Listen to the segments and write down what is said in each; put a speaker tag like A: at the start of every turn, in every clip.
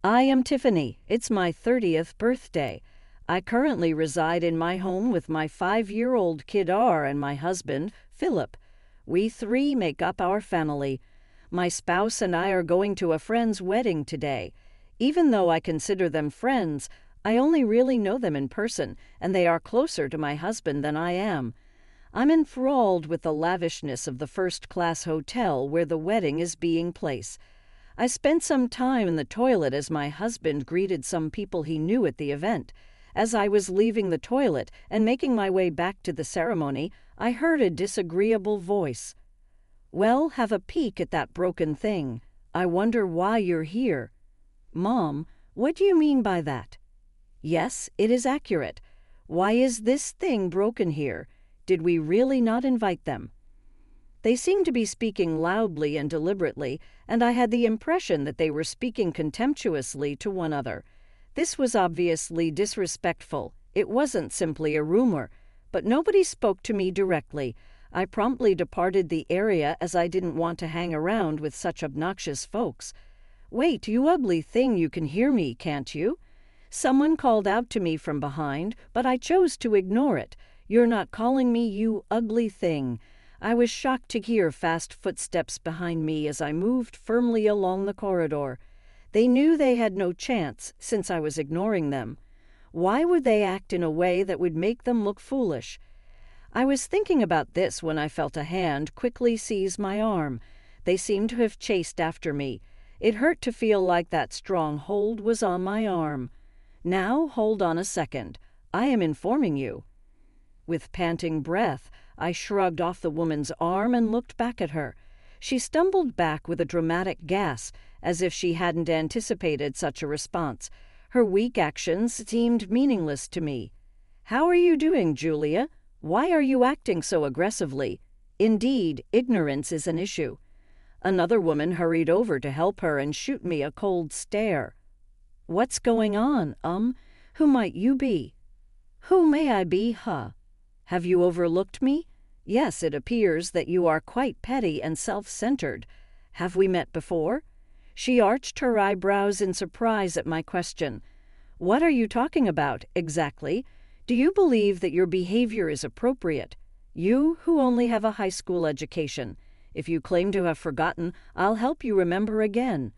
A: I am Tiffany. It's my 30th birthday. I currently reside in my home with my 5-year-old kid R and my husband, Philip. We three make up our family. My spouse and I are going to a friend's wedding today. Even though I consider them friends, I only really know them in person, and they are closer to my husband than I am. I'm enthralled with the lavishness of the first-class hotel where the wedding is being placed. I spent some time in the toilet as my husband greeted some people he knew at the event. As I was leaving the toilet and making my way back to the ceremony, I heard a disagreeable voice. "Well, have a peek at that broken thing. I wonder why you're here." "Mom, what do you mean by that?" "Yes, it is accurate. Why is this thing broken here? Did we really not invite them?" They seemed to be speaking loudly and deliberately, and I had the impression that they were speaking contemptuously to one another. This was obviously disrespectful. It wasn't simply a rumor, but nobody spoke to me directly. I promptly departed the area as I didn't want to hang around with such obnoxious folks. "Wait, you ugly thing, you can hear me, can't you?" Someone called out to me from behind, but I chose to ignore it. "You're not calling me, you ugly thing." I was shocked to hear fast footsteps behind me as I moved firmly along the corridor. They knew they had no chance since I was ignoring them. Why would they act in a way that would make them look foolish? I was thinking about this when I felt a hand quickly seize my arm. They seemed to have chased after me. It hurt to feel like that strong hold was on my arm. "Now, hold on a second. I am informing you." With panting breath, I shrugged off the woman's arm and looked back at her. She stumbled back with a dramatic gasp, as if she hadn't anticipated such a response. Her weak actions seemed meaningless to me. "How are you doing, Julia? Why are you acting so aggressively? Indeed, ignorance is an issue." Another woman hurried over to help her and shoot me a cold stare. "What's going on, Who might you be?" "Who may I be, huh? Have you overlooked me? Yes, it appears that you are quite petty and self-centered. Have we met before?" She arched her eyebrows in surprise at my question. "What are you talking about, exactly? Do you believe that your behavior is appropriate? You, who only have a high school education. If you claim to have forgotten, I'll help you remember again."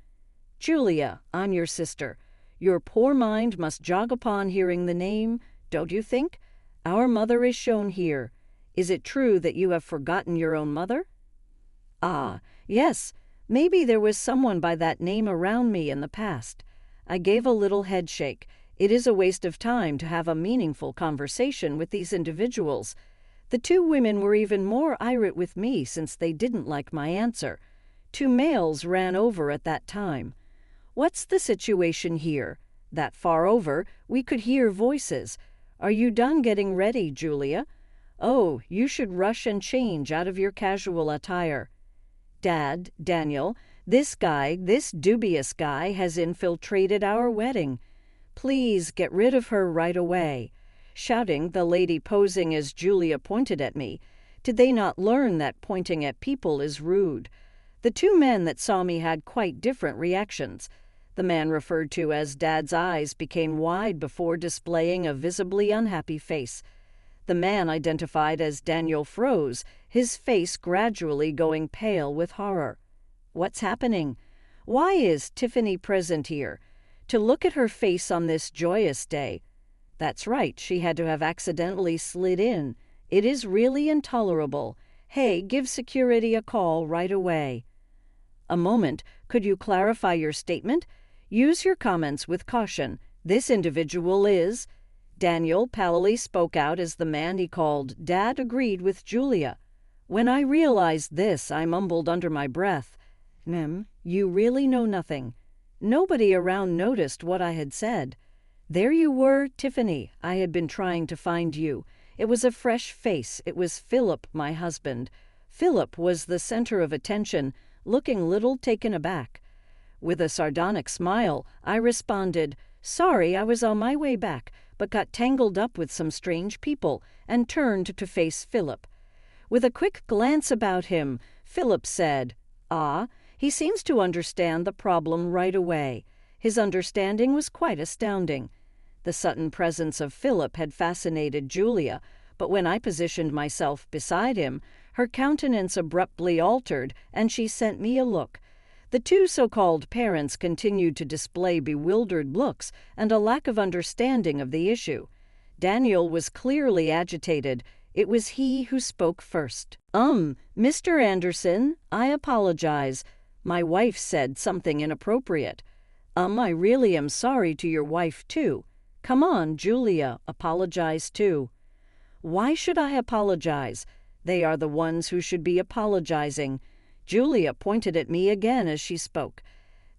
A: "Julia, I'm your sister. Your poor mind must jog upon hearing the name, don't you think? Our mother is shown here. Is it true that you have forgotten your own mother?" "Ah, yes. Maybe there was someone by that name around me in the past." I gave a little headshake. It is a waste of time to have a meaningful conversation with these individuals. The two women were even more irate with me since they didn't like my answer. Two males ran over at that time. "What's the situation here?" That far over, we could hear voices. "Are you done getting ready, Julia?" "Oh, you should rush and change out of your casual attire." "Dad, Daniel, this dubious guy has infiltrated our wedding. Please get rid of her right away." Shouting, the lady posing as Julia pointed at me. Did they not learn that pointing at people is rude? The two men that saw me had quite different reactions. The man referred to as Dad's eyes became wide before displaying a visibly unhappy face. The man identified as Daniel froze, his face gradually going pale with horror. "What's happening? Why is Tiffany present here? To look at her face on this joyous day." That's right, she had to have accidentally slid in. It is really intolerable. Hey, give security a call right away. "A moment, could you clarify your statement? Use your comments with caution. This individual is..." Daniel pallidly spoke out as the man he called Dad agreed with Julia. When I realized this, I mumbled under my breath, You really know nothing." Nobody around noticed what I had said. "There you were, Tiffany. I had been trying to find you. It was a fresh face. It was Philip, my husband." Philip was the center of attention, looking little taken aback. With a sardonic smile, I responded, "Sorry, I was on my way back, but got tangled up with some strange people," and turned to face Philip. With a quick glance about him, Philip said, "Ah, he seems to understand the problem right away." His understanding was quite astounding. The sudden presence of Philip had fascinated Julia, but when I positioned myself beside him, her countenance abruptly altered, and she sent me a look. The two so-called parents continued to display bewildered looks and a lack of understanding of the issue. Daniel was clearly agitated. It was he who spoke first. Mr. Anderson, I apologize. My wife said something inappropriate. I really am sorry to your wife, too. Come on, Julia, apologize too. Why should I apologize? They are the ones who should be apologizing. Julia pointed at me again as she spoke.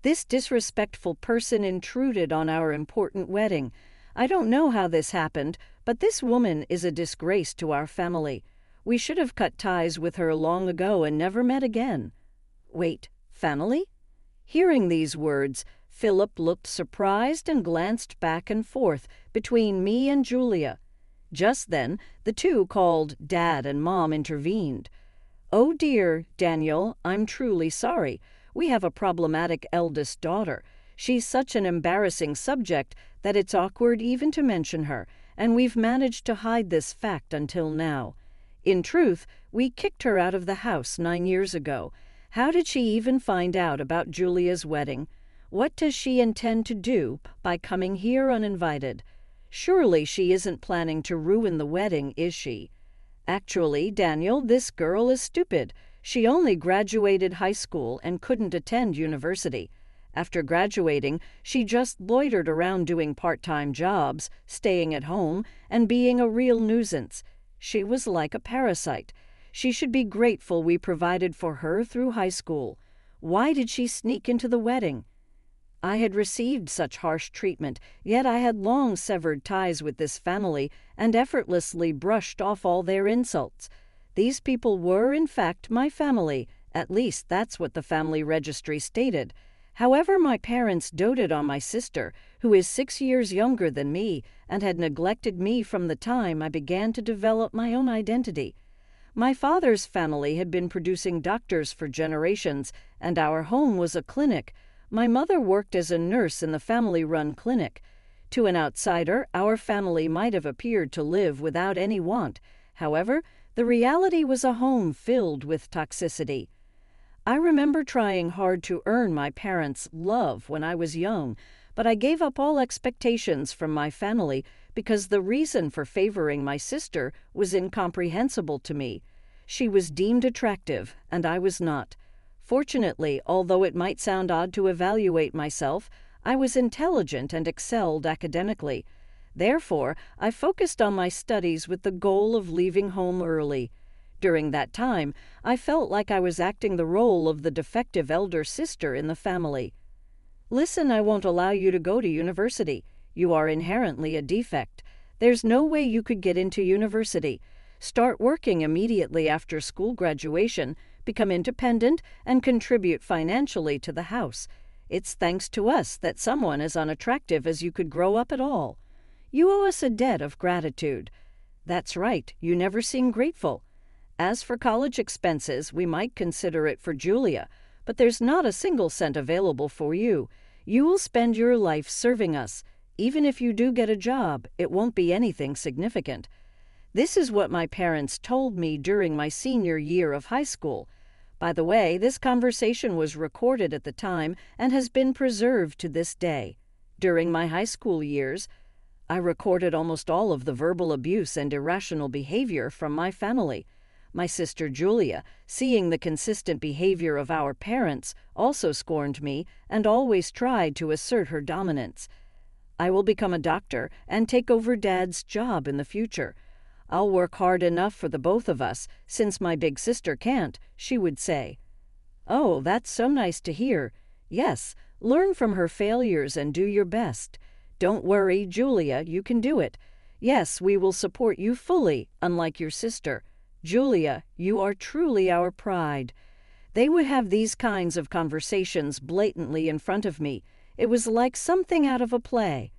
A: This disrespectful person intruded on our important wedding. I don't know how this happened, but this woman is a disgrace to our family. We should have cut ties with her long ago and never met again. Wait, family? Hearing these words, Philip looked surprised and glanced back and forth between me and Julia. Just then, the two called Dad and Mom intervened. Oh dear, Daniel, I'm truly sorry. We have a problematic eldest daughter. She's such an embarrassing subject that it's awkward even to mention her, and we've managed to hide this fact until now. In truth, we kicked her out of the house 9 years ago. How did she even find out about Julia's wedding? What does she intend to do by coming here uninvited? Surely she isn't planning to ruin the wedding, is she? Actually, Daniel, this girl is stupid. She only graduated high school and couldn't attend university. After graduating, she just loitered around doing part-time jobs, staying at home, and being a real nuisance. She was like a parasite. She should be grateful we provided for her through high school. Why did she sneak into the wedding? I had received such harsh treatment, yet I had long severed ties with this family and effortlessly brushed off all their insults. These people were, in fact, my family. At least that's what the family registry stated. However, my parents doted on my sister, who is 6 years younger than me, and had neglected me from the time I began to develop my own identity. My father's family had been producing doctors for generations, and our home was a clinic. My mother worked as a nurse in the family-run clinic. To an outsider, our family might have appeared to live without any want. However, the reality was a home filled with toxicity. I remember trying hard to earn my parents' love when I was young, but I gave up all expectations from my family because the reason for favoring my sister was incomprehensible to me. She was deemed attractive, and I was not. Fortunately, although it might sound odd to evaluate myself, I was intelligent and excelled academically. Therefore, I focused on my studies with the goal of leaving home early. During that time, I felt like I was acting the role of the defective elder sister in the family. Listen, I won't allow you to go to university. You are inherently a defect. There's no way you could get into university. Start working immediately after school graduation, become independent, and contribute financially to the house. It's thanks to us that someone as unattractive as you could grow up at all. You owe us a debt of gratitude. That's right, you never seem grateful. As for college expenses, we might consider it for Julia, but there's not a single cent available for you. You will spend your life serving us. Even if you do get a job, it won't be anything significant. This is what my parents told me during my senior year of high school. By the way, this conversation was recorded at the time and has been preserved to this day. During my high school years, I recorded almost all of the verbal abuse and irrational behavior from my family. My sister Julia, seeing the consistent behavior of our parents, also scorned me and always tried to assert her dominance. I will become a doctor and take over Dad's job in the future. I'll work hard enough for the both of us, since my big sister can't, she would say. Oh, that's so nice to hear. Yes, learn from her failures and do your best. Don't worry, Julia, you can do it. Yes, we will support you fully, unlike your sister. Julia, you are truly our pride. They would have these kinds of conversations blatantly in front of me. It was like something out of a play.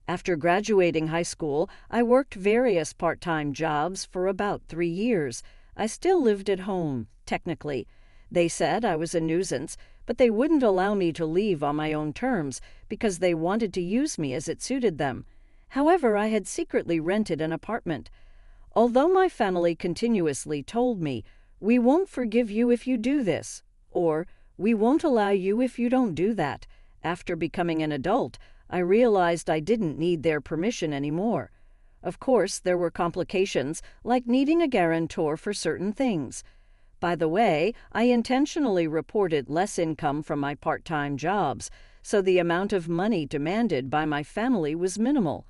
A: After graduating high school, I worked various part-time jobs for about 3 years. I still lived at home, technically. They said I was a nuisance, but they wouldn't allow me to leave on my own terms because they wanted to use me as it suited them. However, I had secretly rented an apartment. Although my family continuously told me, "We won't forgive you if you do this," or "We won't allow you if you don't do that," after becoming an adult, I realized I didn't need their permission anymore. Of course, there were complications, like needing a guarantor for certain things. By the way, I intentionally reported less income from my part-time jobs, so the amount of money demanded by my family was minimal.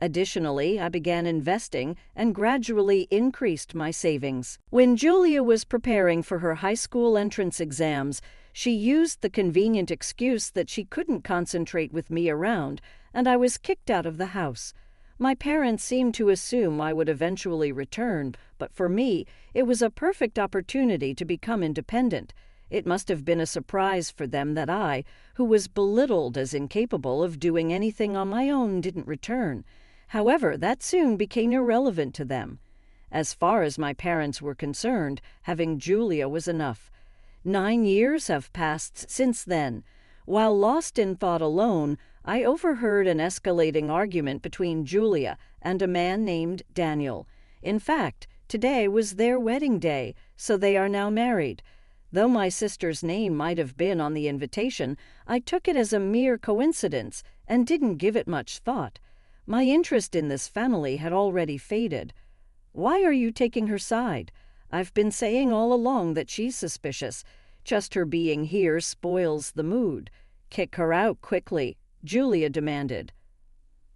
A: Additionally, I began investing and gradually increased my savings. When Julia was preparing for her high school entrance exams, she used the convenient excuse that she couldn't concentrate with me around, and I was kicked out of the house. My parents seemed to assume I would eventually return, but for me, it was a perfect opportunity to become independent. It must have been a surprise for them that I, who was belittled as incapable of doing anything on my own, didn't return. However, that soon became irrelevant to them. As far as my parents were concerned, having Julia was enough. 9 years have passed since then. While lost in thought alone, I overheard an escalating argument between Julia and a man named Daniel. In fact, today was their wedding day, so they are now married. Though my sister's name might have been on the invitation, I took it as a mere coincidence and didn't give it much thought. My interest in this family had already faded. "Why are you taking her side? I've been saying all along that she's suspicious. Just her being here spoils the mood. Kick her out quickly," Julia demanded.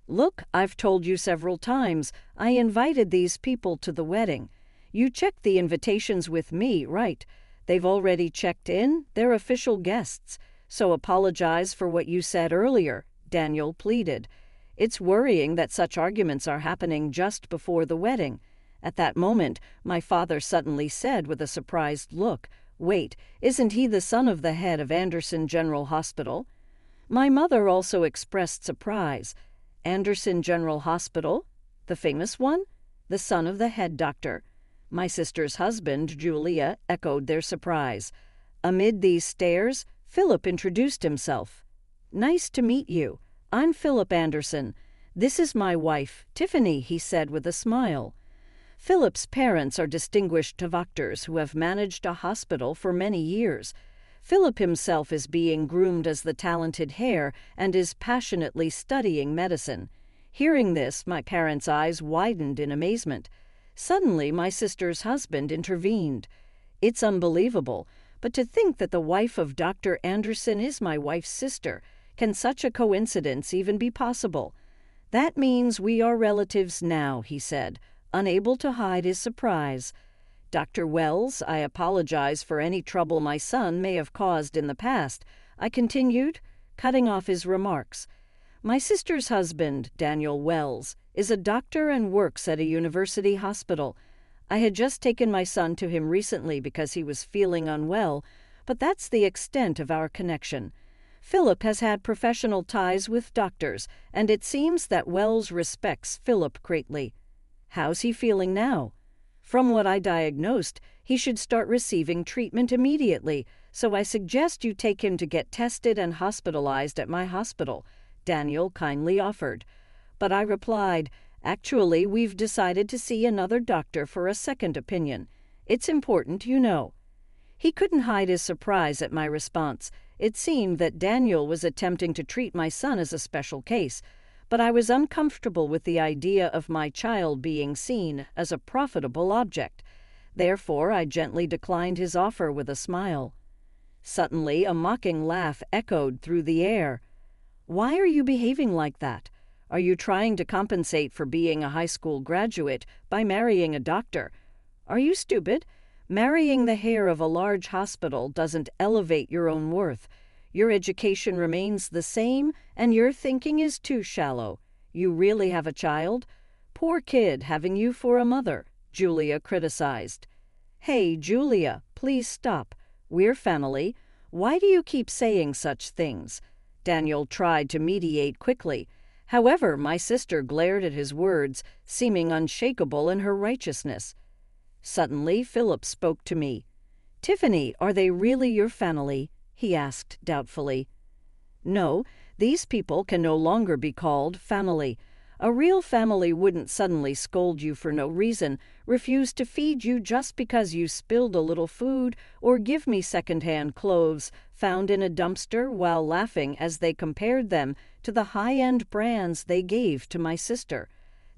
A: "Look, I've told you several times. I invited these people to the wedding. You checked the invitations with me, right? They've already checked in. They're official guests. So apologize for what you said earlier," Daniel pleaded. It's worrying that such arguments are happening just before the wedding. At that moment, my father suddenly said with a surprised look, "Wait, isn't he the son of the head of Anderson General Hospital?" My mother also expressed surprise. Anderson General Hospital? The famous one? The son of the head doctor. My sister's husband, Julia, echoed their surprise. Amid these stares, Philip introduced himself. "Nice to meet you. I'm Philip Anderson. This is my wife, Tiffany," he said with a smile. Philip's parents are distinguished doctors who have managed a hospital for many years. Philip himself is being groomed as the talented heir and is passionately studying medicine. Hearing this, my parents' eyes widened in amazement. Suddenly, my sister's husband intervened. "It's unbelievable, but to think that the wife of Dr. Anderson is my wife's sister. Can such a coincidence even be possible?" "That means we are relatives now," he said, unable to hide his surprise. "Dr. Wells, I apologize for any trouble my son may have caused in the past," I continued, cutting off his remarks. "My sister's husband, Daniel Wells, is a doctor and works at a university hospital. I had just taken my son to him recently because he was feeling unwell, but that's the extent of our connection. Philip has had professional ties with doctors, and it seems that Wells respects Philip greatly. How's he feeling now? From what I diagnosed, he should start receiving treatment immediately, so I suggest you take him to get tested and hospitalized at my hospital," Daniel kindly offered. But I replied, "Actually, we've decided to see another doctor for a second opinion. It's important, you know." He couldn't hide his surprise at my response. It seemed that Daniel was attempting to treat my son as a special case, but I was uncomfortable with the idea of my child being seen as a profitable object. Therefore, I gently declined his offer with a smile. Suddenly, a mocking laugh echoed through the air. "Why are you behaving like that? Are you trying to compensate for being a high school graduate by marrying a doctor? Are you stupid? Marrying the heir of a large hospital doesn't elevate your own worth. Your education remains the same, and your thinking is too shallow. You really have a child? Poor kid having you for a mother," Julia criticized. "Hey, Julia, please stop. We're family. Why do you keep saying such things?" Daniel tried to mediate quickly. However, my sister glared at his words, seeming unshakable in her righteousness. Suddenly, Philip spoke to me. "Tiffany, are they really your family?" he asked doubtfully. No, these people can no longer be called family. A real family wouldn't suddenly scold you for no reason, refuse to feed you just because you spilled a little food, or give me second-hand clothes found in a dumpster while laughing as they compared them to the high-end brands they gave to my sister.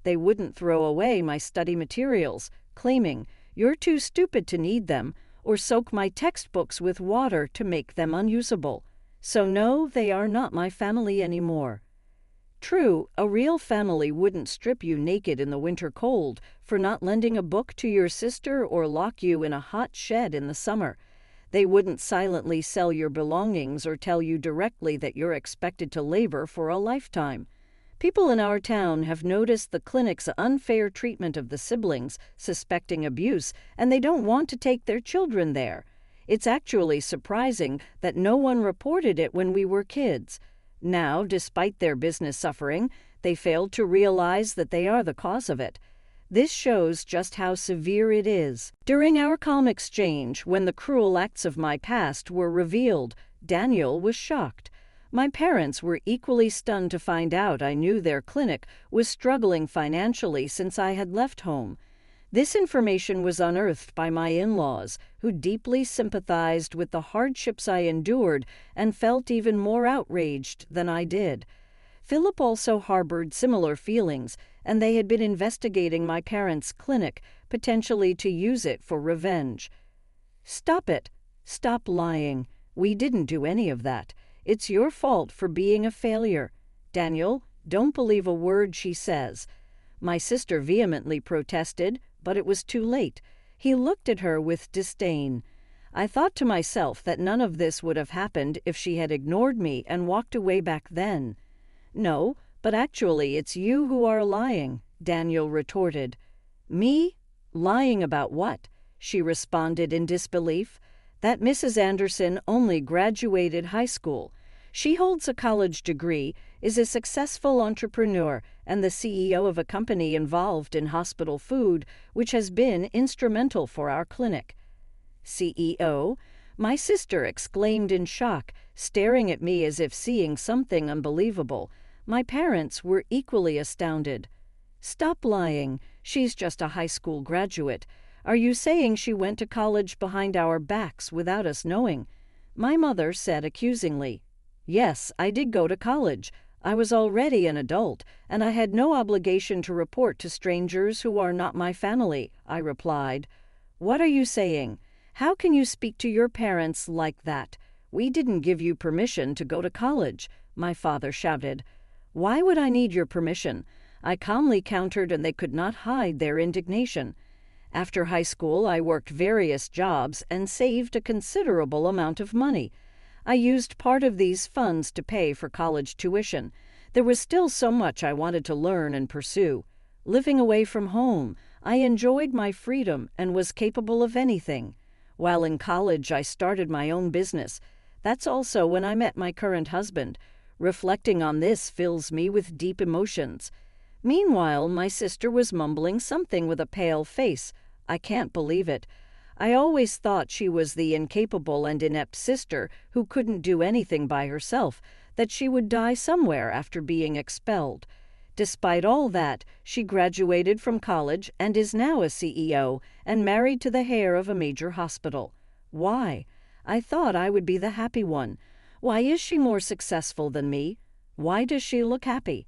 A: They wouldn't throw away my study materials, claiming, "You're too stupid to need them," or soak my textbooks with water to make them unusable. So no, they are not my family anymore. True, a real family wouldn't strip you naked in the winter cold for not lending a book to your sister or lock you in a hot shed in the summer. They wouldn't silently sell your belongings or tell you directly that you're expected to labor for a lifetime. People in our town have noticed the clinic's unfair treatment of the siblings suspecting abuse, and they don't want to take their children there. It's actually surprising that no one reported it when we were kids. Now, despite their business suffering, they failed to realize that they are the cause of it. This shows just how severe it is. During our calm exchange, when the cruel acts of my past were revealed, Daniel was shocked. My parents were equally stunned to find out I knew their clinic was struggling financially since I had left home. This information was unearthed by my in-laws, who deeply sympathized with the hardships I endured and felt even more outraged than I did. Philip also harbored similar feelings, and they had been investigating my parents' clinic, potentially to use it for revenge. "Stop it. Stop lying. We didn't do any of that. It's your fault for being a failure. Daniel, don't believe a word she says." My sister vehemently protested, but it was too late. He looked at her with disdain. I thought to myself that none of this would have happened if she had ignored me and walked away back then. "No, but actually it's you who are lying," Daniel retorted. "Me? Lying about what?" she responded in disbelief. "That Mrs. Anderson only graduated high school. She holds a college degree, is a successful entrepreneur, and the CEO of a company involved in hospital food, which has been instrumental for our clinic." "CEO?" My sister exclaimed in shock, staring at me as if seeing something unbelievable. My parents were equally astounded. "Stop lying. She's just a high school graduate. Are you saying she went to college behind our backs without us knowing?" My mother said accusingly. "Yes, I did go to college. I was already an adult, and I had no obligation to report to strangers who are not my family," I replied. "What are you saying? How can you speak to your parents like that? We didn't give you permission to go to college," my father shouted. "Why would I need your permission?" I calmly countered, and they could not hide their indignation. After high school, I worked various jobs and saved a considerable amount of money. I used part of these funds to pay for college tuition. There was still so much I wanted to learn and pursue. Living away from home, I enjoyed my freedom and was capable of anything. While in college, I started my own business. That's also when I met my current husband. Reflecting on this fills me with deep emotions. Meanwhile, my sister was mumbling something with a pale face. I can't believe it. I always thought she was the incapable and inept sister who couldn't do anything by herself, that she would die somewhere after being expelled. Despite all that, she graduated from college and is now a CEO and married to the heir of a major hospital. Why? I thought I would be the happy one. Why is she more successful than me? Why does she look happy?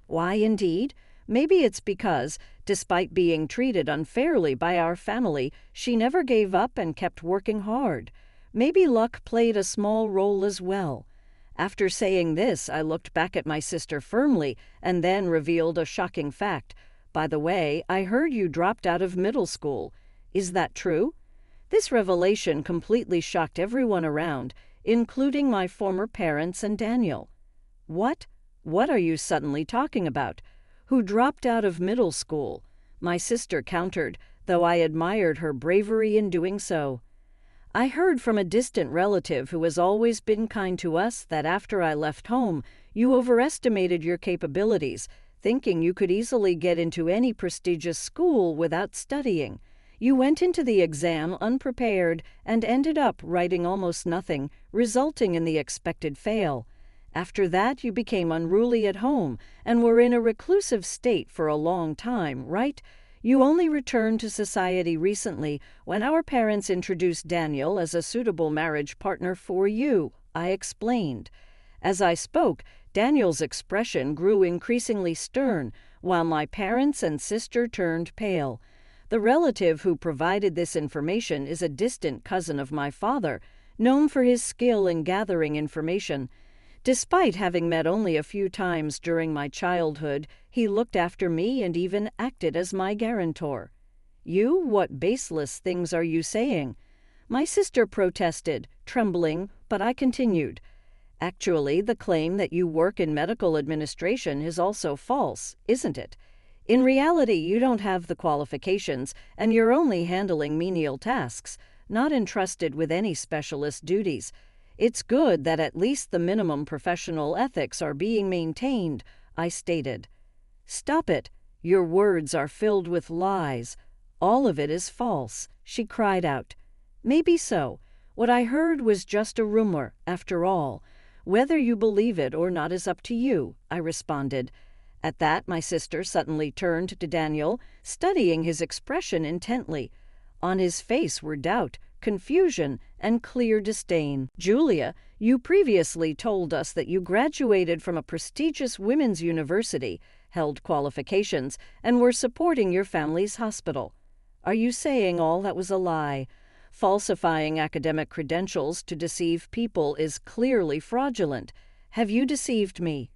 A: Why, indeed? Maybe it's because, despite being treated unfairly by our family, she never gave up and kept working hard. Maybe luck played a small role as well. After saying this, I looked back at my sister firmly and then revealed a shocking fact. "By the way, I heard you dropped out of middle school. Is that true?" This revelation completely shocked everyone around, including my former parents and Daniel. "What? What are you suddenly talking about? Who dropped out of middle school?" My sister countered, though I admired her bravery in doing so. "I heard from a distant relative who has always been kind to us that after I left home, you overestimated your capabilities, thinking you could easily get into any prestigious school without studying. You went into the exam unprepared and ended up writing almost nothing, resulting in the expected fail. After that, you became unruly at home and were in a reclusive state for a long time, right? You only returned to society recently when our parents introduced Daniel as a suitable marriage partner for you, I explained. As I spoke, Daniel's expression grew increasingly stern, while my parents and sister turned pale. The relative who provided this information is a distant cousin of my father, known for his skill in gathering information. Despite having met only a few times during my childhood, he looked after me and even acted as my guarantor. You? What baseless things are you saying? My sister protested, trembling, but I continued. Actually, the claim that you work in medical administration is also false, isn't it? In reality, you don't have the qualifications, and you're only handling menial tasks, not entrusted with any specialist duties. It's good that at least the minimum professional ethics are being maintained, I stated. Stop it. Your words are filled with lies. All of it is false, she cried out. Maybe so. What I heard was just a rumor, after all. Whether you believe it or not is up to you, I responded. At that, my sister suddenly turned to Daniel, studying his expression intently. On his face were doubt, confusion, and clear disdain. Julia, you previously told us that you graduated from a prestigious women's university, held qualifications, and were supporting your family's hospital. Are you saying all that was a lie? Falsifying academic credentials to deceive people is clearly fraudulent. Have you deceived me?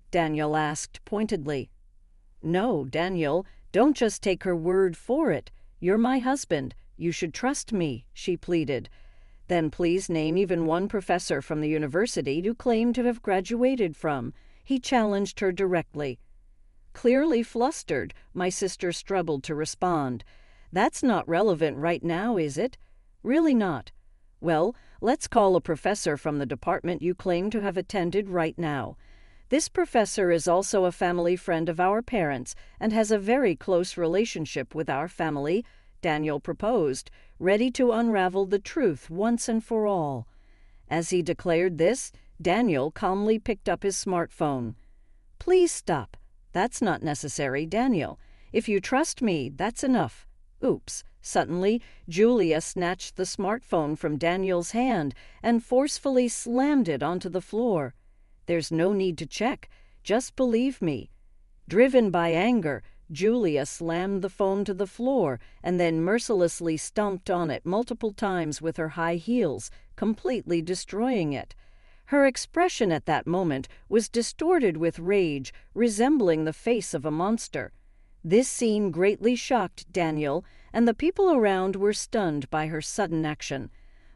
A: Daniel asked pointedly. No, Daniel, don't just take her word for it. You're my husband. You should trust me, she pleaded. Then please name even one professor from the university you claim to have graduated from, he challenged her directly. Clearly flustered, my sister struggled to respond. That's not relevant right now, is it? Really not. Well, let's call a professor from the department you claim to have attended right now. This professor is also a family friend of our parents and has a very close relationship with our family, Daniel proposed, ready to unravel the truth once and for all. As he declared this, Daniel calmly picked up his smartphone. Please stop. That's not necessary, Daniel. If you trust me, that's enough. Oops. Suddenly, Julia snatched the smartphone from Daniel's hand and forcefully slammed it onto the floor. There's no need to check. Just believe me. Driven by anger, Julia slammed the phone to the floor and then mercilessly stomped on it multiple times with her high heels, completely destroying it. Her expression at that moment was distorted with rage, resembling the face of a monster. This scene greatly shocked Daniel, and the people around were stunned by her sudden action.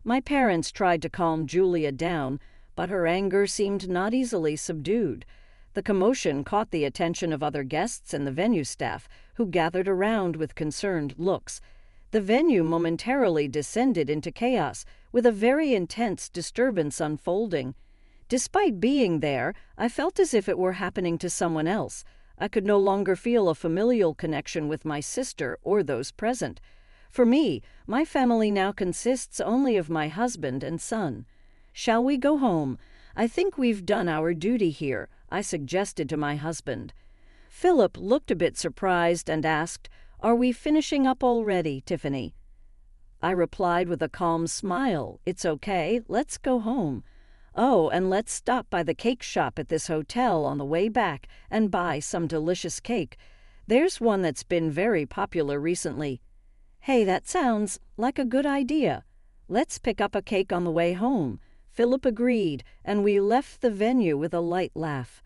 A: My parents tried to calm Julia down, but her anger seemed not easily subdued. The commotion caught the attention of other guests and the venue staff, who gathered around with concerned looks. The venue momentarily descended into chaos, with a very intense disturbance unfolding. Despite being there, I felt as if it were happening to someone else. I could no longer feel a familial connection with my sister or those present. For me, my family now consists only of my husband and son. Shall we go home? I think we've done our duty here, I suggested to my husband. Philip looked a bit surprised and asked, Are we finishing up already, Tiffany? I replied with a calm smile, It's okay, let's go home. Oh, and let's stop by the cake shop at this hotel on the way back and buy some delicious cake. There's one that's been very popular recently. Hey, that sounds like a good idea. Let's pick up a cake on the way home. Philip agreed, and we left the venue with a light laugh.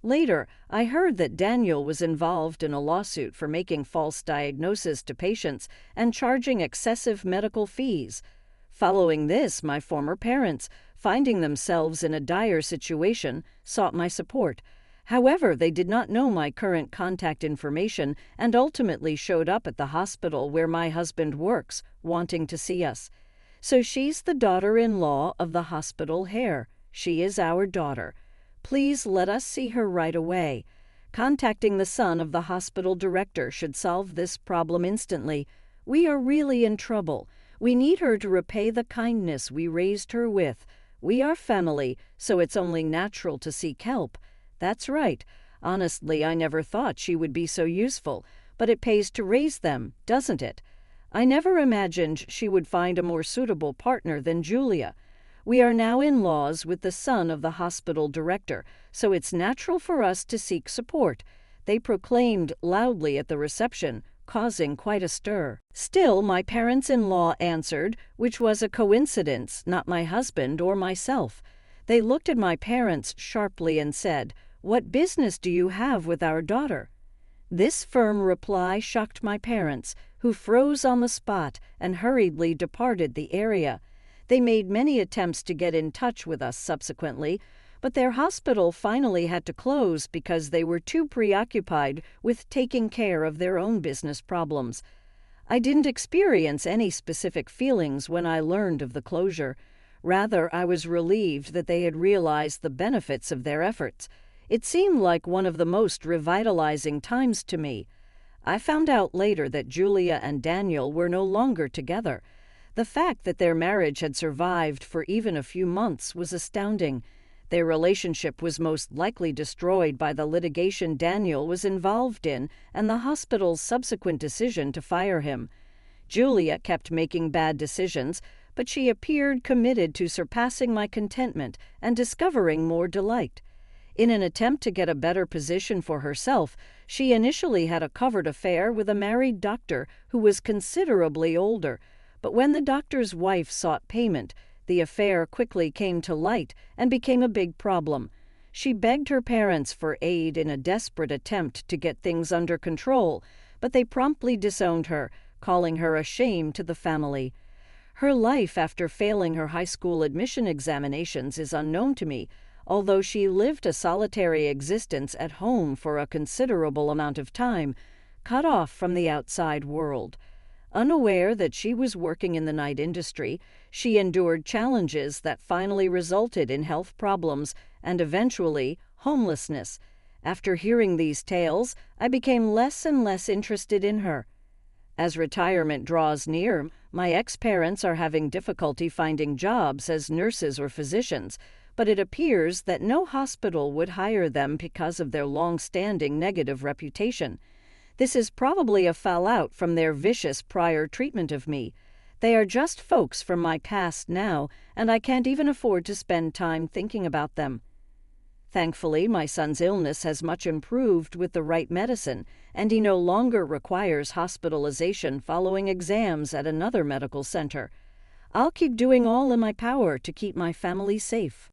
A: Later, I heard that Daniel was involved in a lawsuit for making false diagnoses to patients and charging excessive medical fees. Following this, my former parents, finding themselves in a dire situation, sought my support. However, they did not know my current contact information and ultimately showed up at the hospital where my husband works, wanting to see us. So she's the daughter-in-law of the hospital heir. She is our daughter. Please let us see her right away. Contacting the son of the hospital director should solve this problem instantly. We are really in trouble. We need her to repay the kindness we raised her with. We are family, so it's only natural to seek help." That's right. Honestly, I never thought she would be so useful, but it pays to raise them, doesn't it? I never imagined she would find a more suitable partner than Julia. We are now in-laws with the son of the hospital director, so it's natural for us to seek support. They proclaimed loudly at the reception, causing quite a stir. Still, my parents-in-law answered, which was a coincidence, not my husband or myself. They looked at my parents sharply and said, "What business do you have with our daughter?" This firm reply shocked my parents, who froze on the spot and hurriedly departed the area. They made many attempts to get in touch with us subsequently, but their hospital finally had to close because they were too preoccupied with taking care of their own business problems. I didn't experience any specific feelings when I learned of the closure. Rather, I was relieved that they had realized the benefits of their efforts. It seemed like one of the most revitalizing times to me. I found out later that Julia and Daniel were no longer together. The fact that their marriage had survived for even a few months was astounding. Their relationship was most likely destroyed by the litigation Daniel was involved in and the hospital's subsequent decision to fire him. Julia kept making bad decisions, but she appeared committed to surpassing my contentment and discovering more delight. In an attempt to get a better position for herself, she initially had a covered affair with a married doctor who was considerably older, but when the doctor's wife sought payment, the affair quickly came to light and became a big problem. She begged her parents for aid in a desperate attempt to get things under control, but they promptly disowned her, calling her a shame to the family. Her life after failing her high school admission examinations is unknown to me, although she lived a solitary existence at home for a considerable amount of time, cut off from the outside world. Unaware that she was working in the night industry, she endured challenges that finally resulted in health problems and eventually homelessness. After hearing these tales, I became less and less interested in her. As retirement draws near, my ex-parents are having difficulty finding jobs as nurses or physicians, but it appears that no hospital would hire them because of their long-standing negative reputation. This is probably a fallout from their vicious prior treatment of me. They are just folks from my past now, and I can't even afford to spend time thinking about them. Thankfully, my son's illness has much improved with the right medicine, and he no longer requires hospitalization following exams at another medical center. I'll keep doing all in my power to keep my family safe.